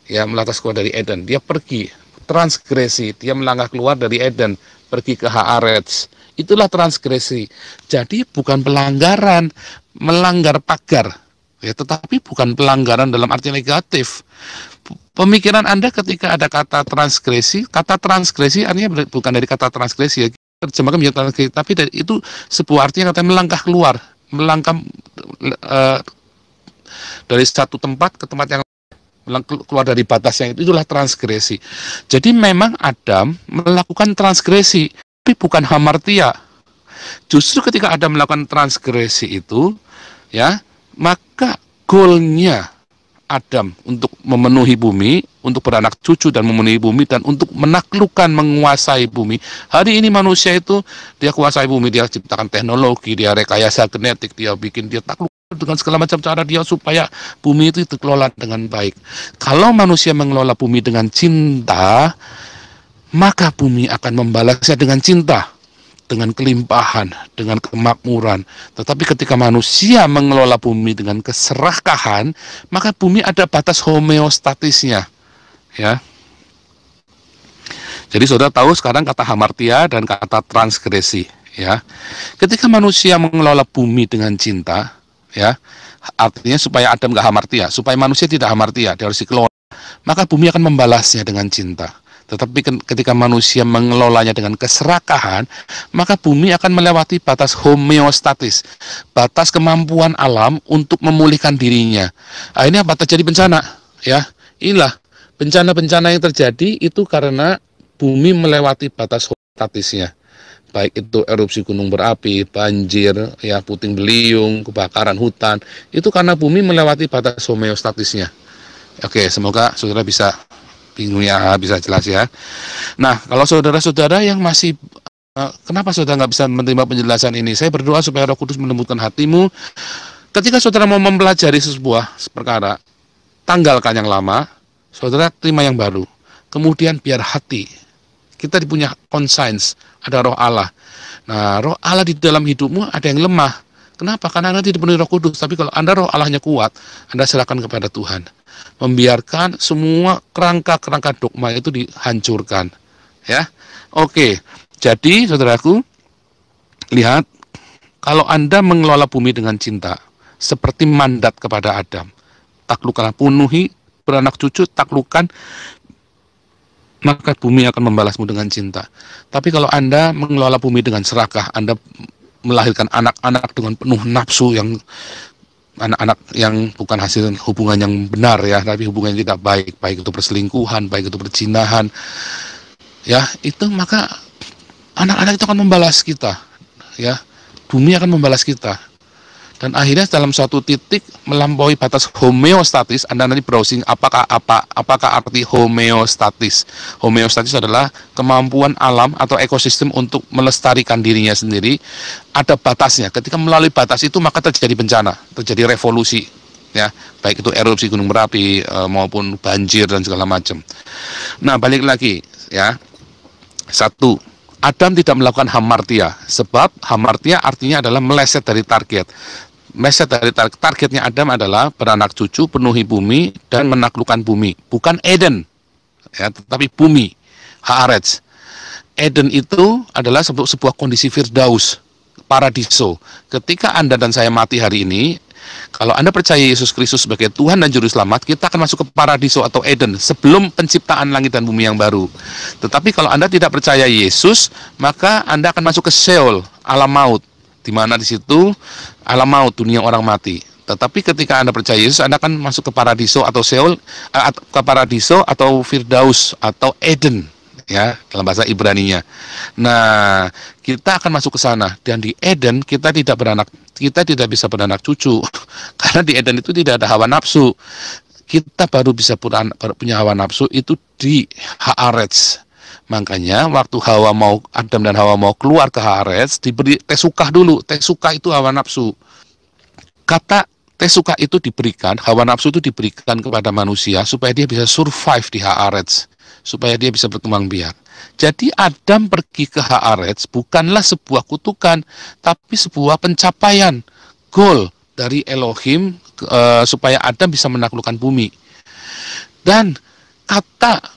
Ya, melangkah keluar dari Eden. Dia pergi, transgresi, dia melangkah keluar dari Eden, pergi ke Haaretz. Itulah transgresi. Jadi bukan pelanggaran, melanggar pagar. Ya, tetapi bukan pelanggaran dalam arti negatif. Pemikiran Anda ketika ada kata transgresi artinya bukan dari kata transgresi ya. Terjemahkan menjadi transgresi, tapi itu sebuah artinya katanya melangkah keluar, melangkah dari satu tempat ke tempat yang keluar dari batasnya, itulah transgresi. Jadi memang Adam melakukan transgresi, tapi bukan hamartia. Justru ketika Adam melakukan transgresi itu, ya, maka goalnya Adam untuk memenuhi bumi, untuk beranak cucu dan memenuhi bumi, dan untuk menaklukkan, menguasai bumi. Hari ini manusia itu, dia kuasai bumi, dia ciptakan teknologi, dia rekayasa genetik, dia takluk dengan segala macam cara dia supaya bumi itu dikelola dengan baik. Kalau manusia mengelola bumi dengan cinta, maka bumi akan membalasnya dengan cinta, dengan kelimpahan, dengan kemakmuran. Tetapi ketika manusia mengelola bumi dengan keserakahan, maka bumi ada batas homeostatisnya. Ya. Jadi saudara tahu sekarang kata hamartia dan kata transgresi. Ya. Ketika manusia mengelola bumi dengan cinta, ya, artinya supaya Adam gak hamartia, supaya manusia tidak hamartia, dia harus dikelola, maka bumi akan membalasnya dengan cinta. Tetapi ketika manusia mengelolanya dengan keserakahan, maka bumi akan melewati batas homeostatis, batas kemampuan alam untuk memulihkan dirinya. Akhirnya apa? Terjadi bencana. Ya, inilah bencana-bencana yang terjadi itu karena bumi melewati batas homeostatisnya. Baik itu erupsi gunung berapi, banjir, ya, puting beliung, kebakaran hutan, itu karena bumi melewati batas homeostatisnya. Oke, semoga saudara bisa bingung ya, bisa jelas ya. Nah, kalau saudara-saudara yang masih kenapa saudara nggak bisa menerima penjelasan ini? Saya berdoa supaya Roh Kudus melembutkan hatimu. Ketika saudara mau mempelajari sebuah perkara, tanggalkan yang lama, saudara terima yang baru. Kemudian biar hati kita punya conscience, ada Roh Allah. Nah, Roh Allah di dalam hidupmu ada yang lemah. Kenapa? Karena Anda tidak dipenuhi Roh Kudus. Tapi kalau Anda Roh Allahnya kuat, Anda serahkan kepada Tuhan. Membiarkan semua kerangka-kerangka dogma itu dihancurkan. Ya, oke. Jadi, saudaraku, lihat, kalau Anda mengelola bumi dengan cinta, seperti mandat kepada Adam, taklukkanlah, penuhi, beranak cucu, taklukkan, maka bumi akan membalasmu dengan cinta. Tapi kalau Anda mengelola bumi dengan serakah, Anda melahirkan anak-anak dengan penuh nafsu, yang anak-anak yang bukan hasil hubungan yang benar ya, tapi hubungan yang tidak baik, baik itu perselingkuhan, baik itu perzinahan, ya, itu maka anak-anak itu akan membalas kita, ya, bumi akan membalas kita. Dan akhirnya dalam suatu titik melampaui batas homeostatis. Anda nanti browsing apakah arti homeostatis. Homeostatis adalah kemampuan alam atau ekosistem untuk melestarikan dirinya sendiri. Ada batasnya. Ketika melalui batas itu maka terjadi bencana, terjadi revolusi, ya, baik itu erupsi gunung berapi maupun banjir dan segala macam. Nah, balik lagi ya. Satu, Adam tidak melakukan hamartia, sebab hamartia artinya adalah meleset dari target. Meleset dari targetnya Adam adalah beranak cucu, penuhi bumi, dan menaklukkan bumi. Bukan Eden, ya, tetapi bumi, Haaretz. Eden itu adalah sebuah kondisi firdaus, paradiso. Ketika Anda dan saya mati hari ini, kalau Anda percaya Yesus Kristus sebagai Tuhan dan Juru Selamat, kita akan masuk ke paradiso atau Eden sebelum penciptaan langit dan bumi yang baru. Tetapi kalau Anda tidak percaya Yesus, maka Anda akan masuk ke Sheol, alam maut, di mana di situ alam maut, dunia orang mati. Tetapi ketika Anda percaya Yesus, Anda akan masuk ke paradiso atau Sheol, ke paradiso atau Firdaus atau Eden, ya, dalam bahasa Ibrani-nya. Nah, kita akan masuk ke sana, dan di Eden kita tidak bisa beranak cucu karena di Eden itu tidak ada hawa nafsu. Kita baru bisa punya hawa nafsu itu di Haaretz. Makanya waktu Adam dan Hawa mau keluar ke Haaretz, diberi tesukah dulu. Tesukah itu hawa nafsu. Kata tesukah itu diberikan, hawa nafsu itu diberikan kepada manusia supaya dia bisa survive di Haaretz, supaya dia bisa berkembang biak. Jadi Adam pergi ke Haaretz bukanlah sebuah kutukan, tapi sebuah pencapaian, goal dari Elohim, supaya Adam bisa menaklukkan bumi. Dan kata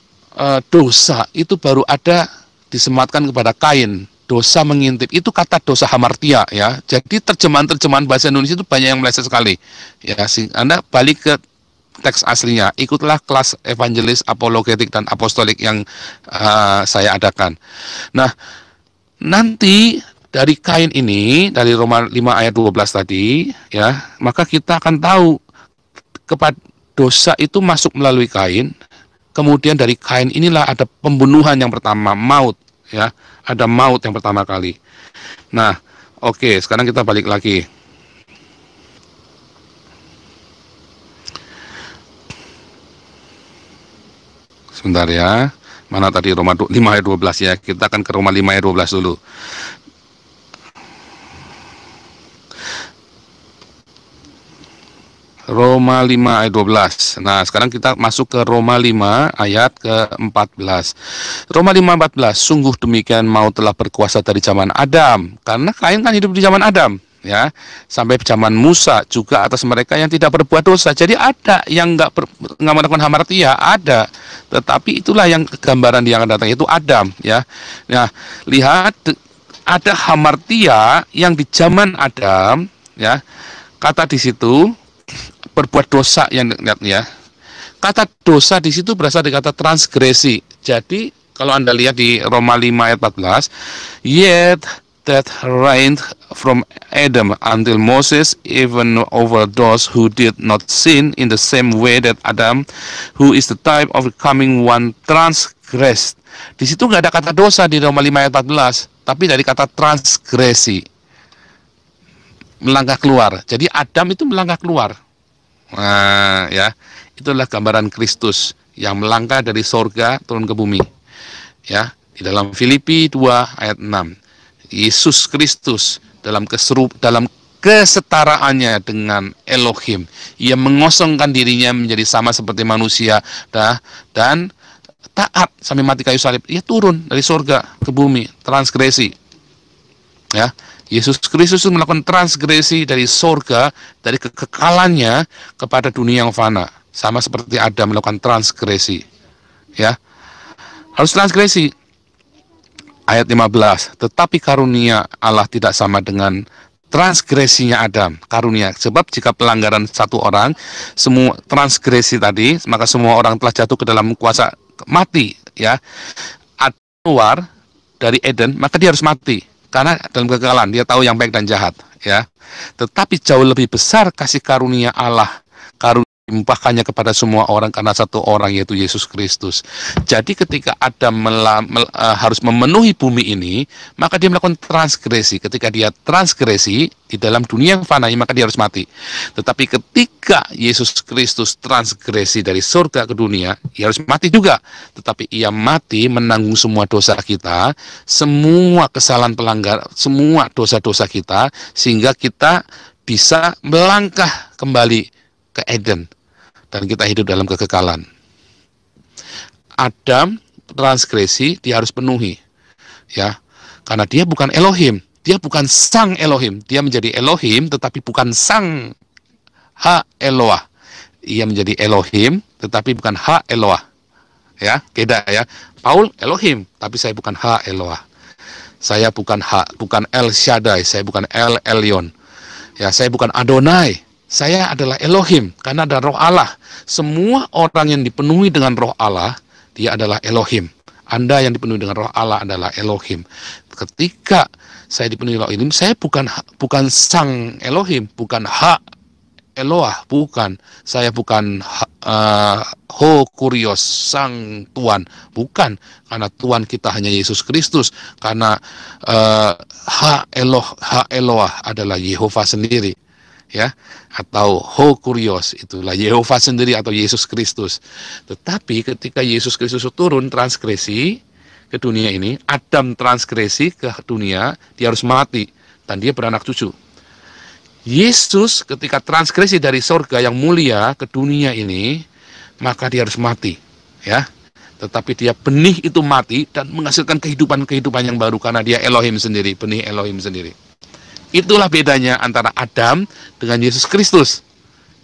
dosa itu baru ada disematkan kepada Kain. Dosa mengintip, itu kata dosa hamartia, ya. Jadi terjemahan bahasa Indonesia itu banyak yang meleset sekali, ya. Anda balik ke teks aslinya, ikutlah kelas evangelis, apologetik, dan apostolik yang saya adakan. Nah, nanti dari Kain ini, dari Roma 5 ayat 12 tadi, ya, maka kita akan tahu kepada dosa itu masuk melalui Kain. Kemudian dari Kain inilah ada pembunuhan yang pertama, maut, ya, ada maut yang pertama kali. Nah, oke, sekarang kita balik lagi. Sebentar ya, mana tadi Roma 5 ayat 12 ya, kita akan ke Roma 5 ayat 12 dulu. Roma 5 ayat 12. Nah, sekarang kita masuk ke Roma 5 ayat ke-14. Roma 5:14. Sungguh demikian maut telah berkuasa dari zaman Adam. Karena Kain kan hidup di zaman Adam, ya. Sampai zaman Musa juga atas mereka yang tidak berbuat dosa. Jadi ada yang nggak melakukan hamartia, ada. Tetapi itulah yang gambaran yang akan datang, itu Adam, ya. Nah, lihat ada hamartia yang di zaman Adam, ya. Kata di situ berbuat dosa yang lihat ya. Kata dosa di situ berasal dari kata transgresi. Jadi kalau Anda lihat di Roma 5 ayat 14, yet that reigned from Adam until Moses, even over those who did not sin, in the same way that Adam, who is the type of the coming one, transgressed. Di situ nggak ada kata dosa di Roma 5 ayat 14, tapi dari kata transgresi, melangkah keluar. Jadi Adam itu melangkah keluar. Nah, ya, itulah gambaran Kristus yang melangkah dari sorga turun ke bumi. Ya, di dalam Filipi 2 ayat 6. Yesus Kristus dalam kesetaraannya dengan Elohim, ia mengosongkan dirinya menjadi sama seperti manusia, dan taat sampai mati kayu salib. Ia turun dari sorga ke bumi, transgresi. Ya, Yesus Kristus melakukan transgresi dari sorga, dari kekekalannya kepada dunia yang fana, sama seperti Adam melakukan transgresi, ya, harus transgresi. Ayat 15, tetapi karunia Allah tidak sama dengan transgresinya Adam. Karunia, sebab jika pelanggaran satu orang, semua transgresi tadi, maka semua orang telah jatuh ke dalam kuasa mati, ya. Adam keluar dari Eden, maka dia harus mati. Karena dalam kekekalan dia tahu yang baik dan jahat, ya. Tetapi jauh lebih besar kasih karunia Allah, karunia dilimpahkannya kepada semua orang karena satu orang, yaitu Yesus Kristus. Jadi ketika Adam harus memenuhi bumi ini, maka dia melakukan transgresi. Ketika dia transgresi di dalam dunia yang fana, maka dia harus mati. Tetapi ketika Yesus Kristus transgresi dari surga ke dunia, ia harus mati juga. Tetapi ia mati menanggung semua dosa kita, semua kesalahan pelanggar, semua dosa-dosa kita, sehingga kita bisa melangkah kembali ke Eden dan kita hidup dalam kekekalan. Adam transgresi, dia harus penuhi, ya. Karena dia bukan Elohim, dia bukan sang Elohim. Dia menjadi Elohim tetapi bukan sang Ha Eloah. Ia menjadi Elohim tetapi bukan Ha Eloah. Ya, beda ya. Paul Elohim, tapi saya bukan Ha Eloah. Saya bukan El Shaddai, saya bukan El Elyon. Ya, saya bukan Adonai. Saya adalah Elohim karena ada Roh Allah. Semua orang yang dipenuhi dengan Roh Allah, dia adalah Elohim. Anda yang dipenuhi dengan Roh Allah adalah Elohim. Ketika saya dipenuhi Roh Elohim, saya bukan sang Elohim, bukan Ha Eloah, bukan. Saya bukan Ho Kurios, sang Tuhan, bukan. Karena Tuhan kita hanya Yesus Kristus. Karena Ha Eloah adalah Yehova sendiri, ya, atau Ho Kurios itulah Yehova sendiri atau Yesus Kristus. Tetapi ketika Yesus Kristus turun transgresi ke dunia ini, Adam transgresi ke dunia, dia harus mati dan dia beranak cucu. Yesus ketika transgresi dari sorga yang mulia ke dunia ini, maka dia harus mati, ya. Tetapi dia benih itu mati dan menghasilkan kehidupan yang baru karena dia Elohim sendiri, benih Elohim sendiri. Itulah bedanya antara Adam dengan Yesus Kristus.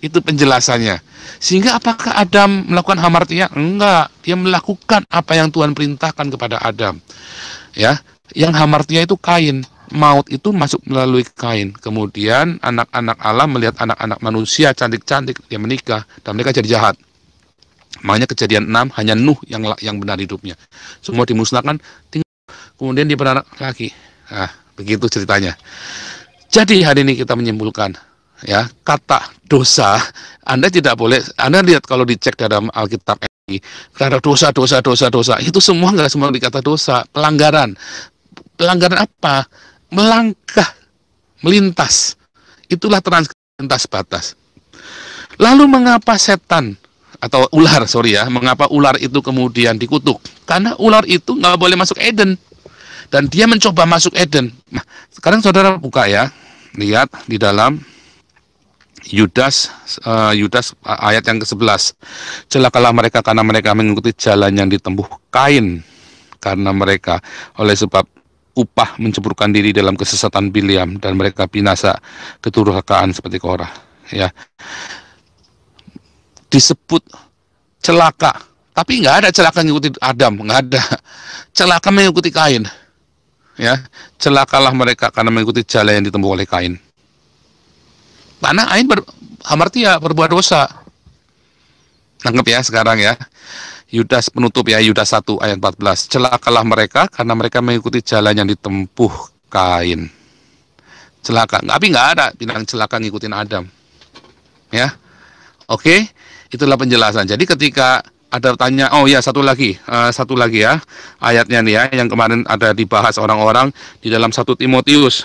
Itu penjelasannya. Sehingga apakah Adam melakukan hamartia? Enggak, dia melakukan apa yang Tuhan perintahkan kepada Adam. Ya, yang hamartia itu Kain. Maut itu masuk melalui Kain. Kemudian anak-anak Allah melihat anak-anak manusia cantik-cantik, dia menikah dan mereka jadi jahat. Makanya Kejadian 6 hanya Nuh yang benar hidupnya. Semua dimusnahkan, kemudian dia beranak lagi. Nah, begitu ceritanya. Jadi hari ini kita menyimpulkan, ya, kata dosa, Anda tidak boleh, Anda lihat kalau dicek dalam Alkitab ini, karena dosa, itu semua nggak semua dikata dosa, pelanggaran. Pelanggaran apa? Melangkah, melintas. Itulah transgres batas. Lalu mengapa setan, atau ular, mengapa ular itu kemudian dikutuk? Karena ular itu nggak boleh masuk Eden. Dan dia mencoba masuk Eden. Nah, sekarang saudara buka ya, lihat di dalam Yudas ayat yang ke-11. Celakalah mereka karena mereka mengikuti jalan yang ditempuh Kain, karena mereka oleh sebab upah menceburkan diri dalam kesesatan Bileam, dan mereka binasa kedurhakaan seperti Korah. Ya, disebut celaka, tapi nggak ada celaka mengikuti Adam, nggak ada. Celaka mengikuti Kain. Ya, celakalah mereka karena mengikuti jalan yang ditempuh oleh Kain. Karena Kain hamartia, berbuat dosa. Nangkep ya sekarang ya. Yudas penutup ya, Yudas 1 ayat 14. Celakalah mereka karena mereka mengikuti jalan yang ditempuh Kain. Celaka, tapi nggak ada bilang celaka ngikutin Adam. Ya, oke, itulah penjelasan. Jadi ketika ada tanya, oh ya satu lagi ya ayatnya nih ya, yang kemarin ada dibahas orang-orang di dalam 1 Timotius.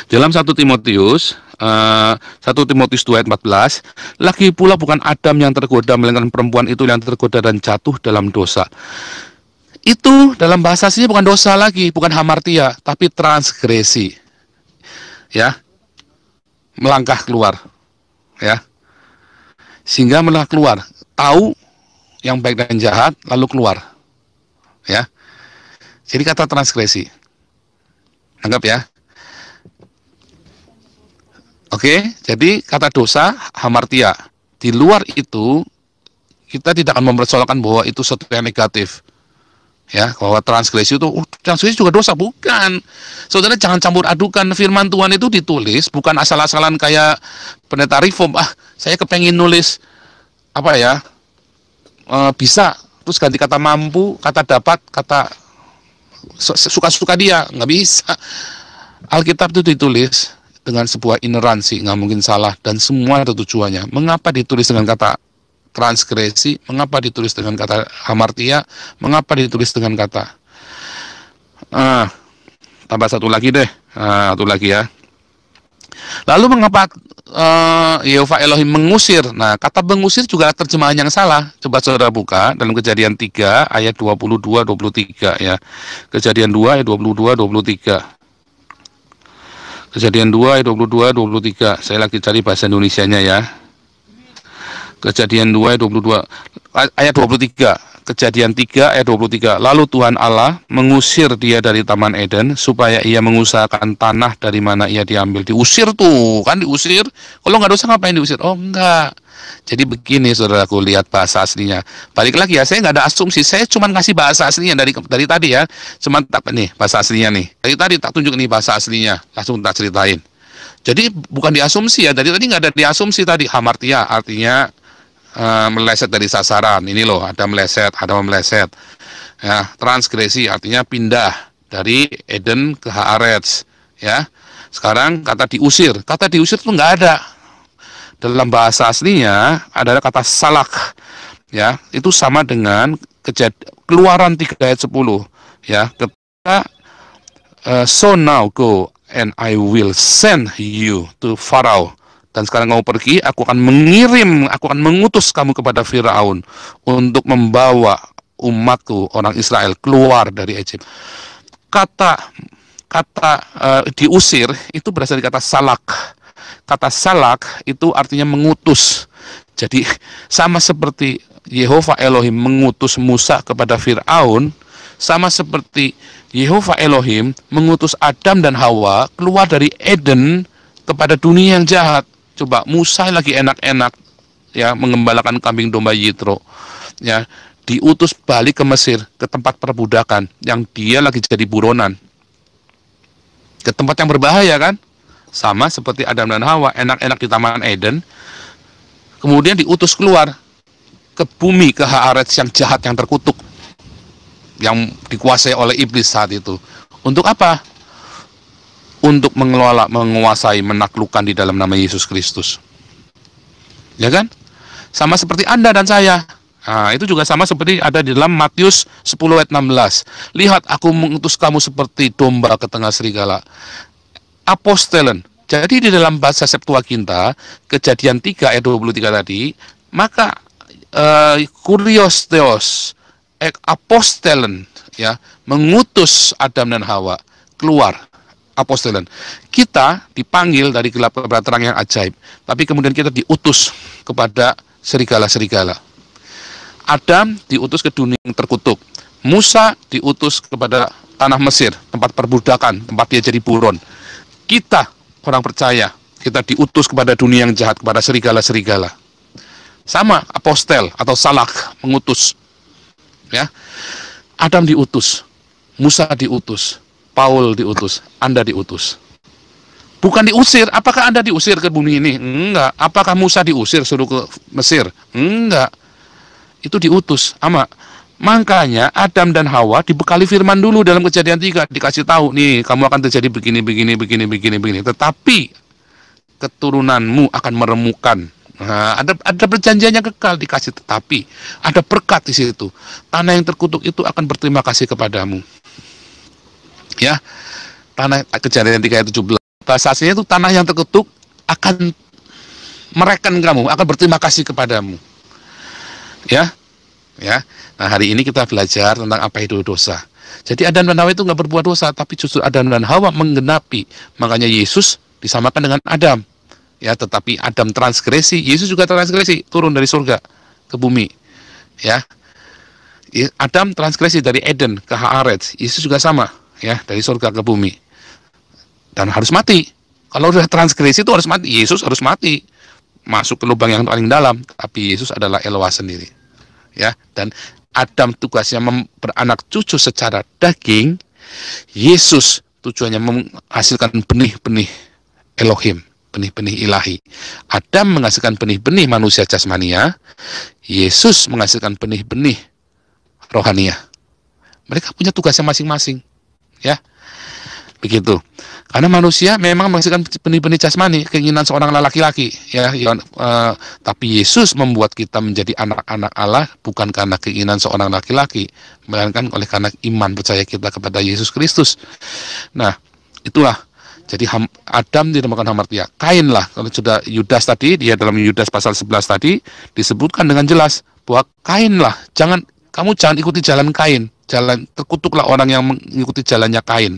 Dalam 1 Timotius 2 ayat 14, lagi pula bukan Adam yang tergoda, melainkan perempuan itu yang tergoda dan jatuh dalam dosa. Itu dalam bahasa aslinya bukan dosa lagi, bukan hamartia, tapi transgresi. Ya, melangkah keluar. Ya, sehingga melangkah keluar, tahu yang baik dan jahat, lalu keluar. Ya, jadi kata transgresi. Anggap ya. Oke, jadi kata dosa, hamartia. Di luar itu, kita tidak akan mempersoalkan bahwa itu sesuatu yang negatif. Ya, bahwa transgresi itu, transgresi juga dosa, bukan. Saudara jangan campur adukan, firman Tuhan itu ditulis, bukan asal-asalan kayak pendeta reform, saya kepengen nulis, bisa, terus ganti kata mampu, kata dapat, kata suka-suka dia, nggak bisa. Alkitab itu ditulis dengan sebuah ineransi, nggak mungkin salah, dan semua ada tujuannya. Mengapa ditulis dengan kata transgresi? Mengapa ditulis dengan kata hamartia? Mengapa ditulis dengan kata tambah satu lagi deh, satu lagi ya. Lalu mengapa Yehova Elohim mengusir? Nah, kata mengusir juga terjemahan yang salah. Coba saudara buka dalam Kejadian 3 ayat 22-23 ya. Kejadian 2 ayat 22-23. Kejadian 2 ayat 22-23. Saya lagi cari bahasa Indonesianya ya. Kejadian 2 ayat 22, ayat 23. Kejadian 3 ayat 23. Lalu Tuhan Allah mengusir dia dari Taman Eden supaya ia mengusahakan tanah dari mana ia diambil. Diusir tuh, kan diusir. Kalau nggak dosa ngapain diusir? Oh enggak. Jadi begini saudaraku, lihat bahasa aslinya. Balik lagi ya, saya nggak ada asumsi. Saya cuma ngasih bahasa aslinya dari tadi ya. Cuma tak nih bahasa aslinya nih. Dari tadi tak tunjuk nih bahasa aslinya. Langsung tak ceritain. Jadi bukan diasumsi ya. Dari tadi nggak ada diasumsi tadi. Hamartia artinya meleset dari sasaran. Ini loh, ada meleset, ada memeleset. Ya, transgresi artinya pindah dari Eden ke Haaretz. Ya, sekarang kata diusir. Kata diusir itu nggak ada. Dalam bahasa aslinya adalah kata salak. Ya, itu sama dengan Keluaran 3 ayat 10. Ya, ketika so now go and I will send you to Pharaoh. Dan sekarang kamu pergi, aku akan mengutus kamu kepada Firaun untuk membawa umatku, orang Israel, keluar dari Egypt. Kata diusir itu berasal dari kata salak. Kata salak itu artinya mengutus. Jadi sama seperti Yehova Elohim mengutus Musa kepada Firaun, sama seperti Yehova Elohim mengutus Adam dan Hawa keluar dari Eden kepada dunia yang jahat. Coba Musa lagi enak-enak ya mengembalakan kambing domba Yitro, ya diutus balik ke Mesir, ke tempat perbudakan yang dia lagi jadi buronan, ke tempat yang berbahaya kan, sama seperti Adam dan Hawa enak-enak di Taman Eden, kemudian diutus keluar ke bumi, ke Haaretz yang jahat, yang terkutuk, yang dikuasai oleh iblis saat itu. Untuk apa? Untuk mengelola, menguasai, menaklukkan di dalam nama Yesus Kristus. Ya kan? Sama seperti Anda dan saya. Nah, itu juga sama seperti ada di dalam Matius 10 ayat 16. Lihat, aku mengutus kamu seperti domba ke tengah serigala. Apostelen. Jadi di dalam bahasa Septuaginta, Kejadian 3 ayat 23 tadi, maka kurios theos, apostelen, ya, mengutus Adam dan Hawa keluar. Apostelen. Kita dipanggil dari gelap kepada terang yang ajaib, tapi kemudian kita diutus kepada serigala-serigala. Adam diutus ke dunia yang terkutuk. Musa diutus kepada tanah Mesir, tempat perbudakan, tempat dia jadi buron. Kita, orang percaya, kita diutus kepada dunia yang jahat, kepada serigala-serigala. Sama, apostel atau salak, mengutus. Ya, Adam diutus, Musa diutus, Paul diutus, Anda diutus. Bukan diusir. Apakah Anda diusir ke bumi ini? Enggak. Apakah Musa diusir suruh ke Mesir? Enggak. Itu diutus. Makanya Adam dan Hawa dibekali firman dulu dalam Kejadian 3. Dikasih tahu, nih kamu akan terjadi begini. Tetapi keturunanmu akan meremukan. Nah, ada perjanjiannya kekal, dikasih tetapi. Ada berkat di situ. Tanah yang terkutuk itu akan berterima kasih kepadamu. Ya, tanah Kejadian 3 ayat 17. Bahasa aslinya itu tanah yang terkutuk akan mereken kamu, akan berterima kasih kepadamu. Ya. Nah, hari ini kita belajar tentang apa itu dosa. Jadi Adam dan Hawa itu nggak berbuat dosa, tapi justru Adam dan Hawa menggenapi. Makanya Yesus disamakan dengan Adam. Ya, tetapi Adam transgresi, Yesus juga transgresi, turun dari surga ke bumi. Ya. Adam transgresi dari Eden ke Haaretz, Yesus juga sama. Ya, dari surga ke bumi, dan harus mati. Kalau sudah transgresi itu harus mati. Yesus harus mati, masuk ke lubang yang paling dalam. Tapi Yesus adalah Eloah sendiri. Ya, dan Adam tugasnya beranak cucu secara daging. Yesus tujuannya menghasilkan benih-benih Elohim, benih-benih ilahi. Adam menghasilkan benih-benih manusia jasmania. Yesus menghasilkan benih-benih rohania. Mereka punya tugasnya masing-masing. Ya, begitu. Karena manusia memang menghasilkan benih-benih jasmani, keinginan seorang laki-laki, ya. Tapi Yesus membuat kita menjadi anak-anak Allah bukan karena keinginan seorang laki-laki, melainkan oleh karena iman percaya kita kepada Yesus Kristus. Nah, itulah. Jadi Adam dinamakan hamartia. Kain lah, kalau sudah Yudas tadi, dia dalam Yudas pasal 11 tadi disebutkan dengan jelas bahwa Kain lah, kamu jangan ikuti jalan Kain. Jalan terkutuklah orang yang mengikuti jalannya Kain.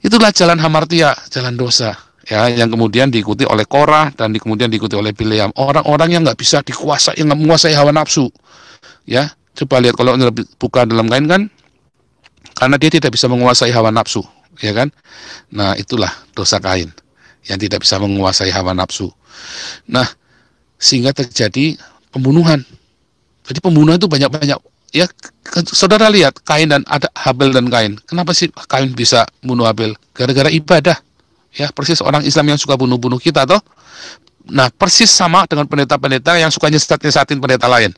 Itulah jalan hamartia, jalan dosa, ya, yang kemudian diikuti oleh Korah dan kemudian diikuti oleh Bileam, orang-orang yang nggak bisa dikuasai, yang nggak menguasai hawa nafsu, ya. Coba lihat kalau buka dalam Kain kan, karena dia tidak bisa menguasai hawa nafsu, ya kan. Nah, itulah dosa Kain yang tidak bisa menguasai hawa nafsu. Nah, sehingga terjadi pembunuhan. Jadi pembunuhan itu banyak-banyak. Ya, saudara lihat Kain dan ada Habel dan Kain. Kenapa sih Kain bisa bunuh Habel? Gara-gara ibadah. Ya, persis orang Islam yang suka bunuh-bunuh kita toh. Nah, persis sama dengan pendeta-pendeta yang suka nyesat-nyesatin pendeta lain.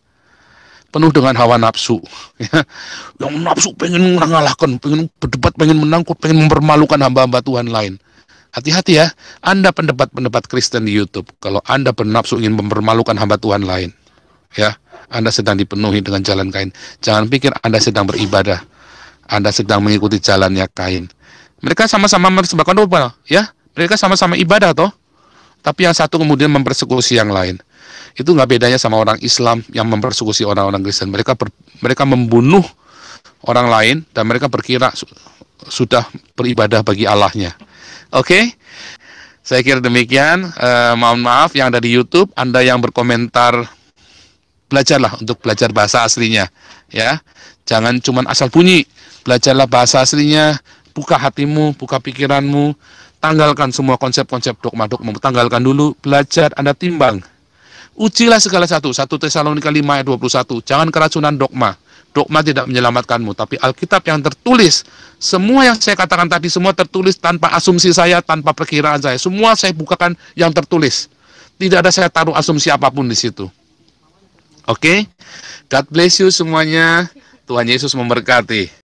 Penuh dengan hawa nafsu. Ya. Yang nafsu pengen mengalahkan, pengen berdebat, pengen menang, pengen mempermalukan hamba-hamba Tuhan lain. Hati-hati ya, Anda pendebat-pendebat Kristen di YouTube. Kalau Anda bernafsu ingin mempermalukan hamba Tuhan lain, ya, Anda sedang dipenuhi dengan jalan Kain. Jangan pikir Anda sedang beribadah. Anda sedang mengikuti jalannya Kain. Mereka sama-sama mempersembahkan apa? Ya, mereka sama-sama ibadah toh. Tapi yang satu kemudian mempersekusi yang lain. Itu nggak bedanya sama orang Islam yang mempersekusi orang-orang Kristen. Mereka membunuh orang lain dan mereka berkira sudah beribadah bagi Allahnya. Oke? Saya kira demikian. Mohon maaf yang ada di YouTube, Anda yang berkomentar, belajarlah untuk belajar bahasa aslinya, ya. Jangan cuma asal bunyi. Belajarlah bahasa aslinya, buka hatimu, buka pikiranmu, tanggalkan semua konsep-konsep dogma-dogma, tanggalkan dulu, belajar, Anda timbang. Ujilah segala satu, 1 Tesalonika 5 ayat 21, jangan keracunan dogma. Dogma tidak menyelamatkanmu, tapi Alkitab yang tertulis, semua yang saya katakan tadi, semua tertulis tanpa asumsi saya, tanpa perkiraan saya. Semua saya bukakan yang tertulis. Tidak ada saya taruh asumsi apapun di situ. Oke? God bless you semuanya. Tuhan Yesus memberkati.